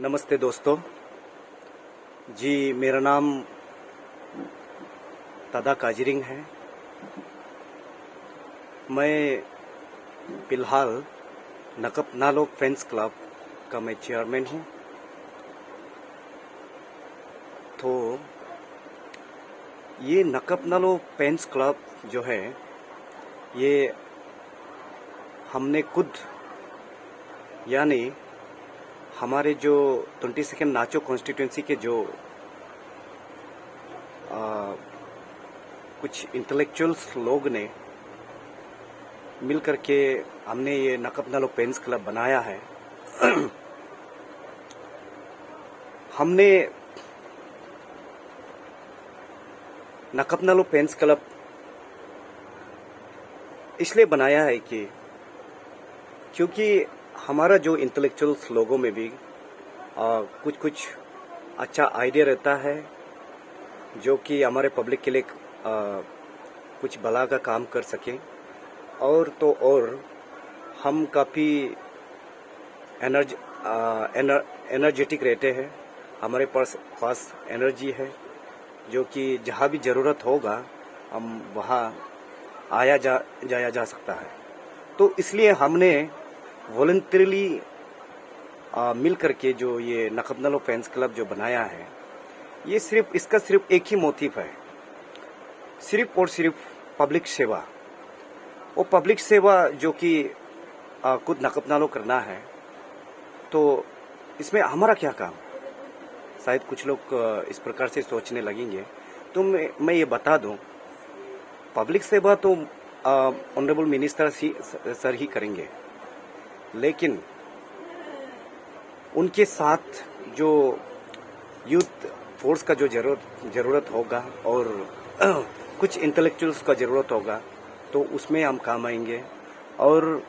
नमस्ते दोस्तों जी। मेरा नाम तादा काजिरिंग है। मैं फ़िलहाल नकप नालो फ्रेंड्स क्लब का मैं चेयरमैन हूँ। तो ये नकप नालो फ्रेंड्स क्लब जो है, ये हमने खुद यानी हमारे जो 22nd नाचो कॉन्स्टिट्यूंसी के जो कुछ इंटेलेक्चुअल्स लोग ने मिल करके हमने ये नकप नालो फ्रेंड्स क्लब बनाया है। हमने नकप नालो फ्रेंड्स क्लब इसलिए बनाया है कि क्योंकि हमारा जो इंटेलेक्चुअल्स लोगों में भी कुछ कुछ अच्छा आइडिया रहता है जो कि हमारे पब्लिक के लिए कुछ भला का काम कर सकें। और तो और हम काफ़ी एनर्जेटिक रहते हैं। हमारे पास एनर्जी है जो कि जहाँ भी ज़रूरत होगा हम वहाँ जाया जा सकता है। तो इसलिए हमने वॉलंटरीली मिल करके जो ये नकप नालो फ्रेंड्स क्लब जो बनाया है, ये इसका सिर्फ एक ही मोटिव है, सिर्फ और सिर्फ पब्लिक सेवा। वो पब्लिक सेवा जो कि खुद नकप नालो करना है। तो इसमें हमारा क्या काम? शायद कुछ लोग इस प्रकार से सोचने लगेंगे। तो मैं ये बता दूं, पब्लिक सेवा तो ऑनरेबल मिनिस्टर सर ही करेंगे, लेकिन उनके साथ जो यूथ फोर्स का जो जरूरत होगा और कुछ इंटेलेक्चुअल्स का जरूरत होगा, तो उसमें हम काम आएंगे। और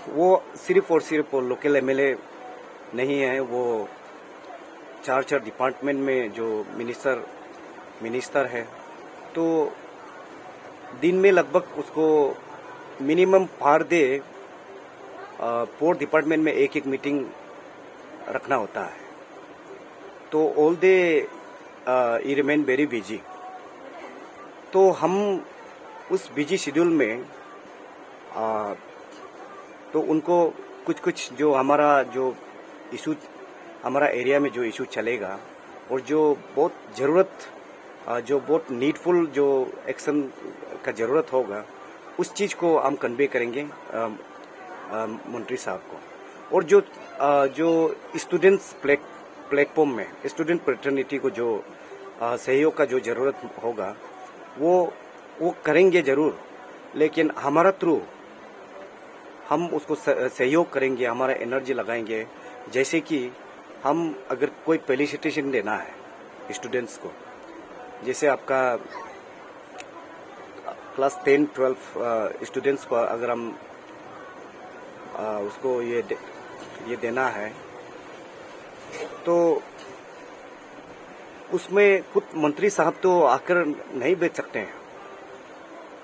वो सिर्फ और सिर्फ लोकल एमएलए नहीं है, वो चार डिपार्टमेंट में जो मिनिस्टर है, तो दिन में लगभग उसको मिनिमम पर डे 4 डिपार्टमेंट में एक मीटिंग रखना होता है। तो all day he remain very busy. तो हम उस बिजी शेड्यूल में तो उनको कुछ जो इशू हमारा एरिया में जो इशू चलेगा और जो बहुत नीडफुल जो एक्शन का ज़रूरत होगा, उस चीज़ को हम कन्वे करेंगे मंत्री साहब को। और जो स्टूडेंट्स प्लेटफॉर्म में स्टूडेंट फ्रेटर्निटी को जो सहयोग का जो ज़रूरत होगा, वो करेंगे ज़रूर, लेकिन हमारा थ्रू हम उसको सहयोग करेंगे, हमारा एनर्जी लगाएंगे। जैसे कि हम अगर कोई फेलिसिटेशन देना है स्टूडेंट्स को, जैसे आपका क्लास 10-12 स्टूडेंट्स को अगर हम उसको ये देना है, तो उसमें खुद मंत्री साहब तो आकर नहीं बेच सकते हैं।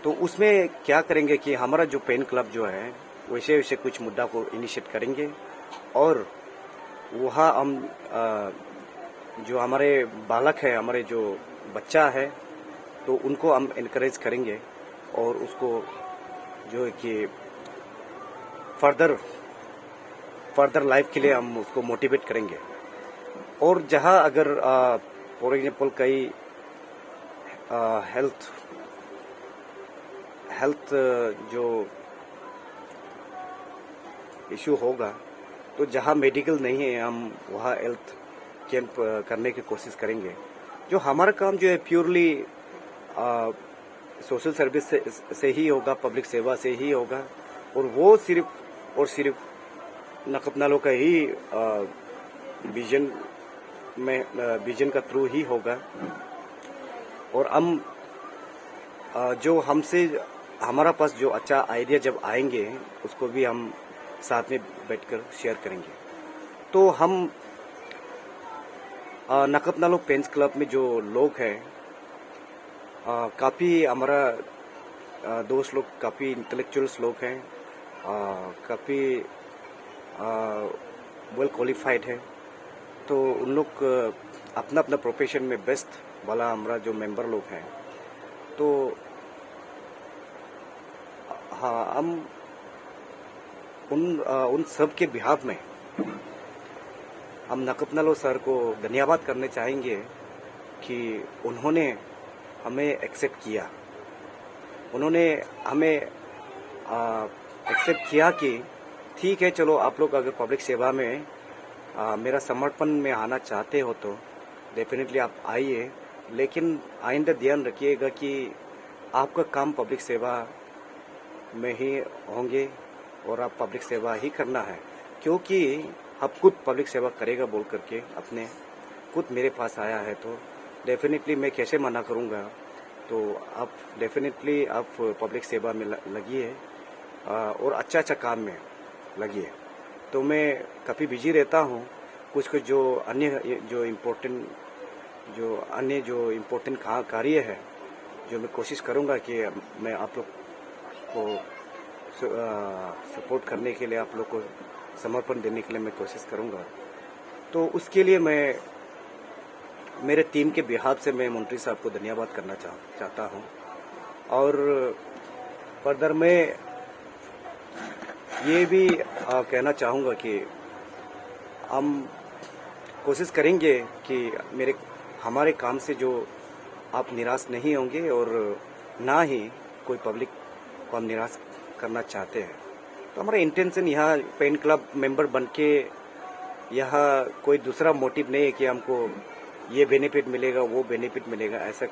तो उसमें क्या करेंगे कि हमारा जो पेन क्लब जो है, वैसे कुछ मुद्दा को इनिशिएट करेंगे और वहाँ हम जो हमारे बालक है, हमारे जो बच्चा है, तो उनको हम इनकरेज करेंगे और उसको जो है कि फर्दर लाइफ के लिए हम उसको मोटिवेट करेंगे। और जहाँ अगर फॉर एग्जांपल कई हेल्थ जो इशू होगा, तो जहाँ मेडिकल नहीं है हम वहाँ हेल्थ कैंप करने की कोशिश करेंगे। जो हमारा काम जो है प्योरली सोशल सर्विस से ही होगा, पब्लिक सेवा से ही होगा, और वो सिर्फ और सिर्फ नकप नालो का ही विजन का थ्रू ही होगा। और हम जो हमारा पास जो अच्छा आइडिया जब आएंगे, उसको भी हम साथ में बैठकर शेयर करेंगे। तो हम नकप नालो फ्रेंड्स क्लब में जो लोग हैं, काफ़ी हमारा दोस्त लोग काफ़ी इंटेलेक्चुअल्स लोग हैं, काफ़ी वेल क्वालिफाइड है, तो उन लोग अपना अपना प्रोफेशन में बेस्ट वाला हमारा जो मेंबर लोग हैं, तो हाँ, हम उन सब के बिहाफ में हम नकपनालो सर को धन्यवाद करने चाहेंगे कि उन्होंने हमें एक्सेप्ट किया। उन्होंने हमें एक्सेप्ट किया कि ठीक है, चलो आप लोग अगर पब्लिक सेवा में मेरा समर्पण में आना चाहते हो तो डेफिनेटली आप आइए, लेकिन आइंदा ध्यान रखिएगा कि आपका काम पब्लिक सेवा में ही होंगे और आप पब्लिक सेवा ही करना है, क्योंकि आप खुद पब्लिक सेवा करेगा बोल करके अपने खुद मेरे पास आया है, तो डेफिनेटली मैं कैसे मना करूँगा। तो आप डेफिनेटली आप पब्लिक सेवा में लगिए और अच्छा काम में लगिए। तो मैं काफ़ी बिजी रहता हूँ, कुछ जो अन्य जो इम्पोर्टेंट कार्य है, जो मैं कोशिश करूँगा कि मैं आप लोग को सपोर्ट करने के लिए, आप लोग को समर्पण देने के लिए मैं कोशिश करूँगा। तो उसके लिए मैं मेरे टीम के बिहाफ से मैं मंत्री साहब को धन्यवाद करना चाहता हूँ। और फर्दर मैं ये भी कहना चाहूँगा कि हम कोशिश करेंगे कि हमारे काम से जो आप निराश नहीं होंगे और ना ही कोई पब्लिक को हम निराश करना चाहते हैं। तो हमारा इंटेंशन यहाँ पेन क्लब मेंबर बन के यहाँ कोई दूसरा मोटिव नहीं है कि हमको ये बेनिफिट मिलेगा, वो बेनिफिट मिलेगा, ऐसा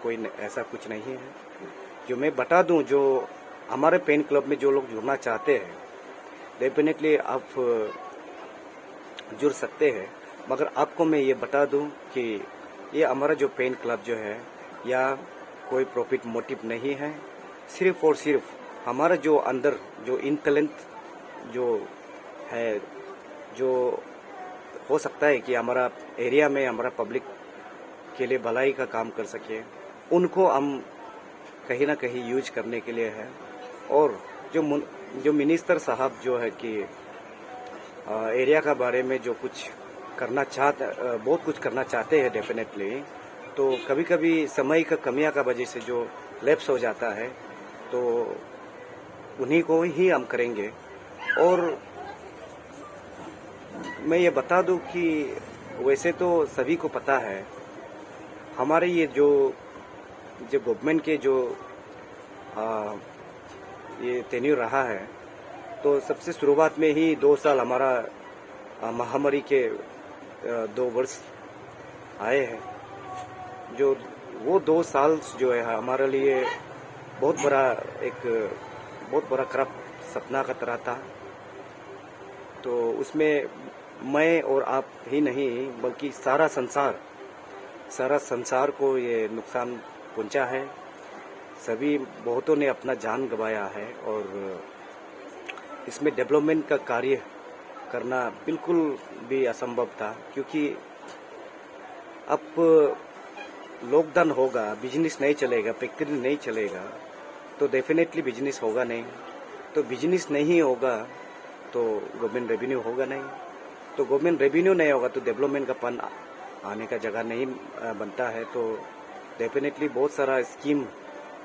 कुछ नहीं है। जो मैं बता दूं, जो हमारे पेन क्लब में जो लोग जुड़ना चाहते हैं डेफिनेटली आप जुड़ सकते हैं, मगर आपको मैं ये बता दूं कि ये हमारा जो पेन क्लब जो है या कोई प्रॉफिट मोटिव नहीं है, सिर्फ और सिर्फ हमारा जो अंदर जो इंटेलेंट जो है, जो हो सकता है कि हमारा एरिया में हमारा पब्लिक के लिए भलाई का काम कर सके, उनको हम कहीं ना कहीं यूज करने के लिए है। और जो मिनिस्टर साहब जो है कि एरिया का बारे में जो कुछ बहुत कुछ करना चाहते हैं डेफिनेटली, तो कभी कभी समय का कमियां का वजह से जो लैप्स हो जाता है, तो उन्हीं को ही हम करेंगे। और मैं ये बता दूं कि वैसे तो सभी को पता है, हमारे ये जो गवर्नमेंट के जो ये टेन्यूर रहा है, तो सबसे शुरुआत में ही 2 साल हमारा महामारी के 2 वर्ष आए हैं, जो वो 2 साल जो है हमारे लिए बहुत बड़ा खराब सपना का तरह था। तो उसमें मैं और आप ही नहीं बल्कि सारा संसार को ये नुकसान पहुंचा है। सभी बहुतों ने अपना जान गंवाया है और इसमें डेवलपमेंट का कार्य करना बिल्कुल भी असंभव था, क्योंकि अब लॉकडाउन होगा, बिजनेस नहीं चलेगा, फैक्ट्री नहीं चलेगा, तो डेफिनेटली बिजनेस होगा नहीं। तो बिजनेस नहीं होगा तो गवर्नमेंट रेवेन्यू होगा नहीं, तो गवर्नमेंट रेवेन्यू नहीं होगा तो डेवलपमेंट का फंड आने का जगह नहीं बनता है। तो डेफिनेटली बहुत सारा स्कीम,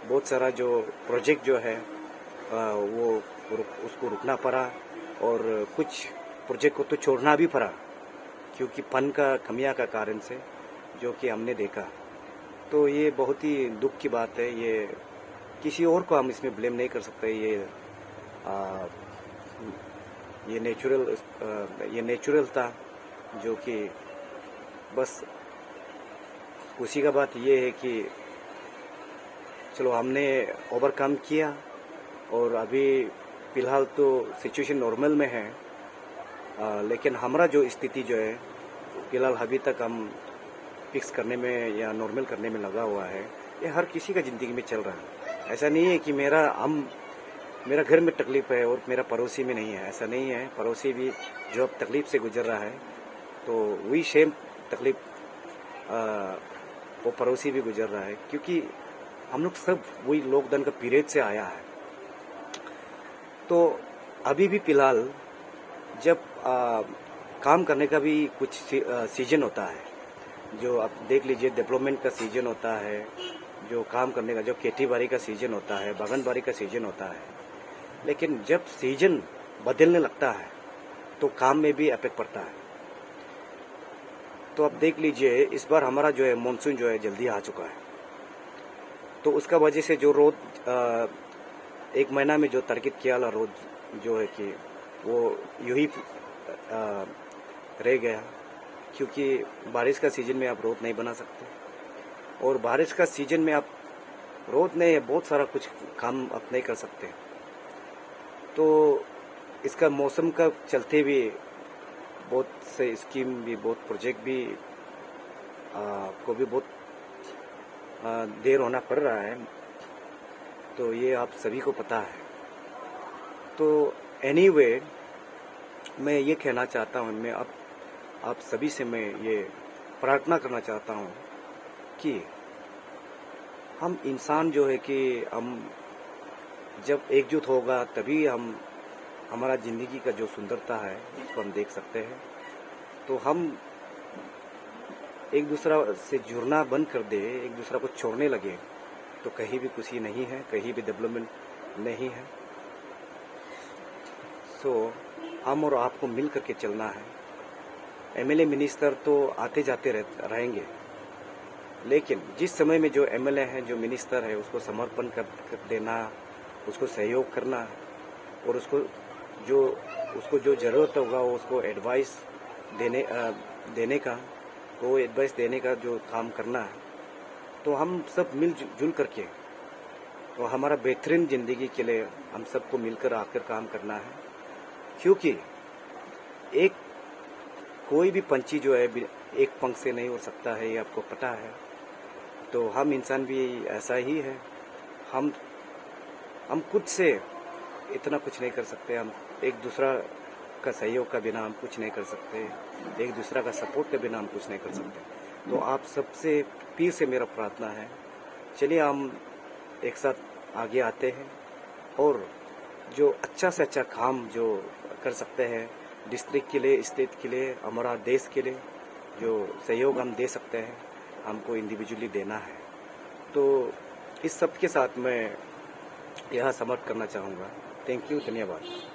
बहुत सारा जो प्रोजेक्ट जो है उसको रुकना पड़ा और कुछ प्रोजेक्ट को तो छोड़ना भी पड़ा, क्योंकि फंड का कमियां का कारण से, जो कि हमने देखा। तो ये बहुत ही दुख की बात है। ये किसी और को हम इसमें ब्लेम नहीं कर सकते। ये नेचुरल था, जो कि बस खुशी का बात ये है कि चलो हमने ओवरकम किया और अभी फिलहाल तो सिचुएशन नॉर्मल में है, लेकिन हमारा जो स्थिति जो है फिलहाल अभी तक हम फिक्स करने में या नॉर्मल करने में लगा हुआ है। ये हर किसी का ज़िंदगी में चल रहा है। ऐसा नहीं है कि मेरा घर में तकलीफ है और मेरा पड़ोसी में नहीं है, ऐसा नहीं है। पड़ोसी भी जो अब तकलीफ से गुजर रहा है, तो वही सेम तकलीफ वो पड़ोसी भी गुजर रहा है, क्योंकि हम लोग सब वही लॉकडाउन का पीरियड से आया है। तो अभी भी फिलहाल जब काम करने का भी कुछ सीजन होता है। जो आप देख लीजिए, डेवलपमेंट का सीजन होता है, जो काम करने का, जो खेती बाड़ी का सीजन होता है, बागानबाड़ी का सीजन होता है। लेकिन जब सीजन बदलने लगता है तो काम में भी इफेक्ट पड़ता है। तो आप देख लीजिए, इस बार हमारा जो है मानसून जो है जल्दी आ चुका है। तो उसका वजह से जो रोज एक महीना में जो तरकीब किया वाला रोज जो है कि वो यूं ही रह गया, क्योंकि बारिश का सीजन में आप रोड नहीं बना सकते, और बारिश का सीजन में आप रोड नहीं, बहुत सारा कुछ काम आप नहीं कर सकते। तो इसका मौसम का चलते भी बहुत से स्कीम भी, बहुत प्रोजेक्ट भी को भी बहुत देर होना पड़ रहा है। तो ये आप सभी को पता है। तो एनीवे, मैं ये कहना चाहता हूँ, मैं आप सभी से मैं ये प्रार्थना करना चाहता हूँ कि हम इंसान जो है कि हम जब एकजुट होगा तभी हम हमारा ज़िंदगी का जो सुंदरता है उसको हम देख सकते हैं। तो हम एक दूसरा से जुड़ना बंद कर दे, एक दूसरा को छोड़ने लगे, तो कहीं भी खुशी नहीं है, कहीं भी डेवलपमेंट नहीं है। सो हम और आपको मिल करके चलना है। एमएलए मिनिस्टर तो आते जाते रहेंगे, लेकिन जिस समय में जो एमएलए है, जो मिनिस्टर है, उसको समर्पण कर देना, उसको सहयोग करना, और उसको जो ज़रूरत होगा उसको एडवाइस देने का, वो एडवाइस देने का जो काम करना है। तो हम सब मिलजुल करके, तो हमारा बेहतरीन ज़िंदगी के लिए हम सबको मिलकर आकर काम करना है। क्योंकि कोई भी पंछी जो है एक पंख से नहीं उड़ सकता है, ये आपको पता है। तो हम इंसान भी ऐसा ही है। हम खुद से इतना कुछ नहीं कर सकते। हम एक दूसरा का सहयोग का बिना हम कुछ नहीं कर सकते, एक दूसरा का सपोर्ट के बिना हम कुछ नहीं कर सकते। तो आप सबसे फिर से मेरा प्रार्थना है, चलिए हम एक साथ आगे आते हैं, और जो अच्छा से अच्छा काम जो कर सकते हैं डिस्ट्रिक्ट के लिए, स्टेट के लिए, हमारा देश के लिए, जो सहयोग हम दे सकते हैं, हमको इंडिविजुअली देना है। तो इस सब के साथ मैं यह समाप्त करना चाहूँगा। थैंक यू, धन्यवाद।